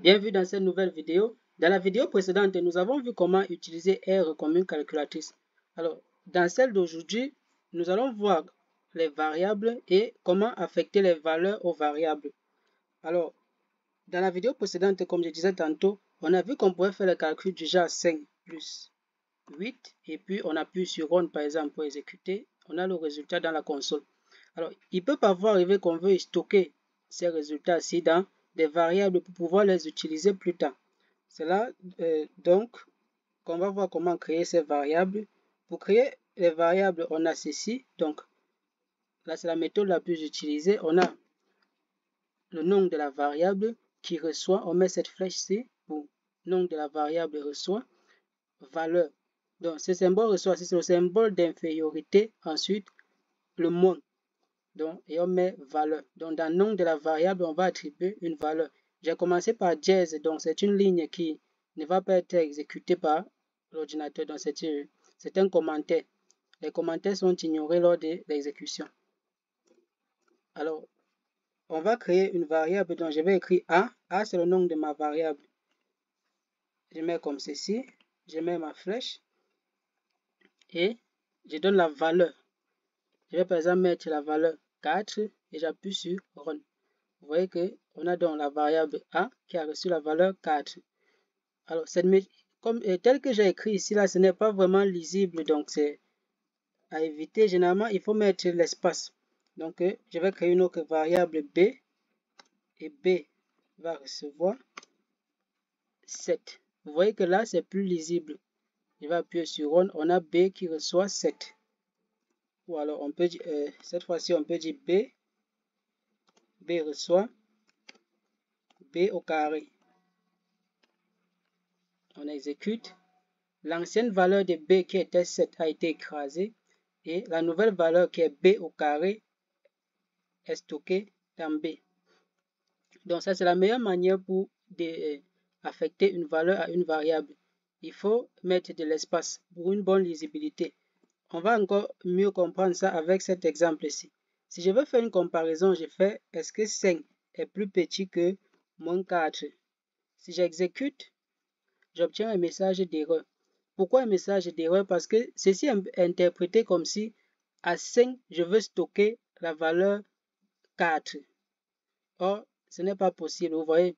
Bienvenue dans cette nouvelle vidéo. Dans la vidéo précédente, nous avons vu comment utiliser R comme une calculatrice. Alors, dans celle d'aujourd'hui, nous allons voir les variables et comment affecter les valeurs aux variables. Alors, dans la vidéo précédente, comme je disais tantôt, on a vu qu'on pouvait faire le calcul du genre 5 plus 8 et puis on appuie sur Run par exemple pour exécuter. On a le résultat dans la console. Alors, il peut parfois arriver qu'on veut stocker ces résultats-ci dans des variables pour pouvoir les utiliser plus tard. C'est là donc qu'on va voir comment créer ces variables. Pour créer les variables, on a ceci. Donc, là, c'est la méthode la plus utilisée. On a le nom de la variable qui reçoit. On met cette flèche-ci pour nom de la variable reçoit valeur. Donc, ce symbole reçoit, c'est le symbole d'infériorité. Ensuite, le mot. Donc, et on met valeur. Donc, dans le nom de la variable, on va attribuer une valeur. J'ai commencé par dièse, donc c'est une ligne qui ne va pas être exécutée par l'ordinateur. Donc, c'est un commentaire. Les commentaires sont ignorés lors de l'exécution. Alors, on va créer une variable. Donc, je vais écrire A. A, c'est le nom de ma variable. Je mets comme ceci. Je mets ma flèche. Et je donne la valeur. Je vais par exemple mettre la valeur 4 et j'appuie sur Run. Vous voyez qu'on a donc la variable A qui a reçu la valeur 4. Alors, tel que j'ai écrit ici, là, ce n'est pas vraiment lisible, donc c'est à éviter. Généralement, il faut mettre l'espace. Donc, je vais créer une autre variable B et B va recevoir 7. Vous voyez que là, c'est plus lisible. Je vais appuyer sur Run. On a B qui reçoit 7. Ou alors, on peut dire, cette fois-ci, on peut dire B. B reçoit B au carré. On exécute. L'ancienne valeur de B qui était 7 a été écrasée et la nouvelle valeur qui est B au carré est stockée dans B. Donc ça, c'est la meilleure manière pour affecter une valeur à une variable. Il faut mettre de l'espace pour une bonne lisibilité. On va encore mieux comprendre ça avec cet exemple-ci. Si je veux faire une comparaison, je fais est-ce que 5 est plus petit que moins 4? Si j'exécute, j'obtiens un message d'erreur. Pourquoi un message d'erreur? Parce que ceci est interprété comme si à 5, je veux stocker la valeur 4. Or, ce n'est pas possible, vous voyez.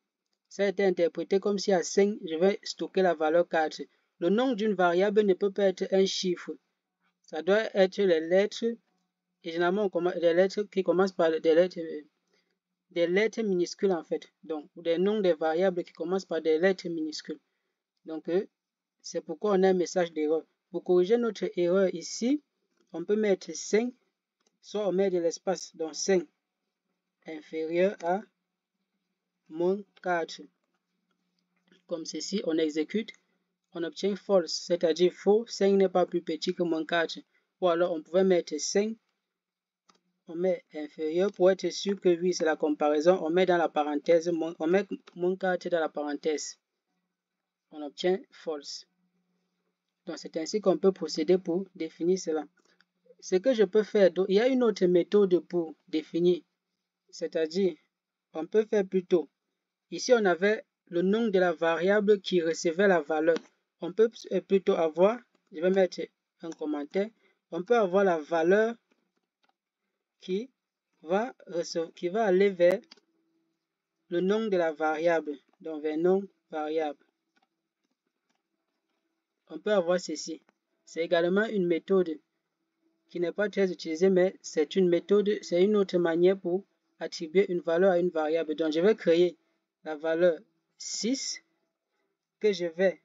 Ça a été interprété comme si à 5, je vais stocker la valeur 4. Le nom d'une variable ne peut pas être un chiffre. Ça doit être les lettres, et généralement, les lettres qui commencent par des lettres minuscules en fait. Donc, des noms des variables qui commencent par des lettres minuscules. Donc, c'est pourquoi on a un message d'erreur. Pour corriger notre erreur ici, on peut mettre 5, soit on met de l'espace, donc 5 inférieur à moins 4. Comme ceci, on exécute, on obtient false, c'est-à-dire faux, 5 n'est pas plus petit que moins 4. Ou alors on pouvait mettre 5, on met inférieur pour être sûr que oui, c'est la comparaison, on met dans la parenthèse, on met moins 4 dans la parenthèse. On obtient false. Donc c'est ainsi qu'on peut procéder pour définir cela. Ce que je peux faire, il y a une autre méthode pour définir, c'est-à-dire, on peut faire plutôt, ici on avait le nom de la variable qui recevait la valeur. On peut plutôt avoir, je vais mettre un commentaire, on peut avoir la valeur qui va aller vers le nom de la variable, donc vers nom variable. On peut avoir ceci. C'est également une méthode qui n'est pas très utilisée, mais c'est une méthode, c'est une autre manière pour attribuer une valeur à une variable. Donc, je vais créer la valeur 6 que je vais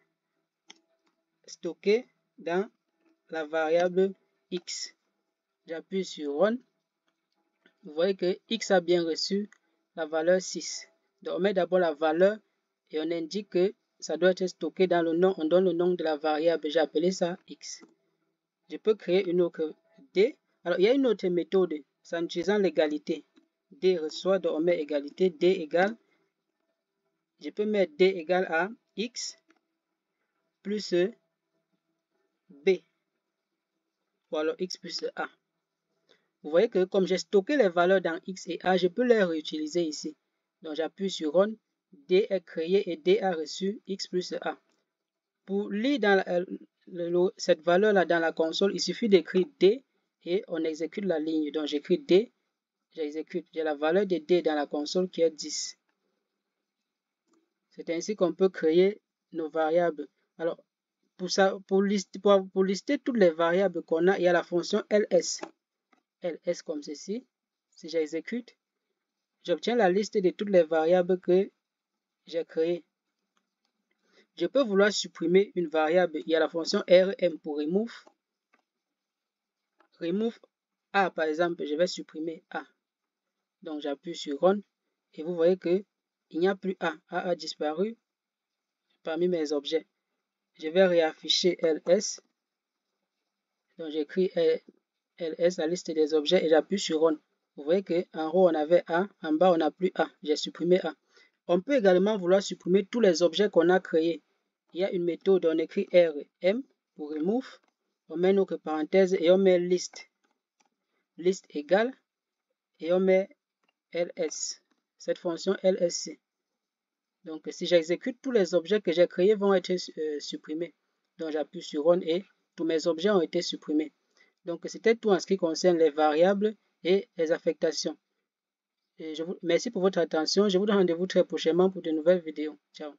stocker dans la variable x. J'appuie sur Run. Vous voyez que x a bien reçu la valeur 6. Donc, on met d'abord la valeur et on indique que ça doit être stocké dans le nom. On donne le nom de la variable. J'ai appelé ça x. Je peux créer une autre D. Alors, il y a une autre méthode, c'est en utilisant l'égalité. D reçoit, donc on met égalité, D égale. Je peux mettre D égale à X plus B. Ou alors X plus A. Vous voyez que comme j'ai stocké les valeurs dans X et A, je peux les réutiliser ici. Donc, j'appuie sur Run. D est créé et D a reçu X plus A. Pour lire dans cette valeur-là dans la console, il suffit d'écrire D et on exécute la ligne. Donc j'écris D, j'exécute. J'ai la valeur de D dans la console qui est 10. C'est ainsi qu'on peut créer nos variables. Alors, pour lister toutes les variables qu'on a, il y a la fonction ls. ls comme ceci. Si j'exécute, j'obtiens la liste de toutes les variables que j'ai créées. Je peux vouloir supprimer une variable. Il y a la fonction rm pour remove. Remove A, par exemple, je vais supprimer A. Donc, j'appuie sur Run et vous voyez que il n'y a plus A. A a disparu parmi mes objets. Je vais réafficher ls. Donc, j'écris ls, la liste des objets, et j'appuie sur Run. Vous voyez qu'en haut, on avait A, en bas, on n'a plus A. J'ai supprimé A. On peut également vouloir supprimer tous les objets qu'on a créés. Il y a une méthode, on écrit rm pour remove. On met notre parenthèse et on met list. List égale et on met ls. Cette fonction lsc. Donc si j'exécute, tous les objets que j'ai créés vont être supprimés. Donc j'appuie sur Run et tous mes objets ont été supprimés. Donc c'était tout en ce qui concerne les variables et les affectations. Merci pour votre attention. Je vous donne rendez-vous très prochainement pour de nouvelles vidéos. Ciao.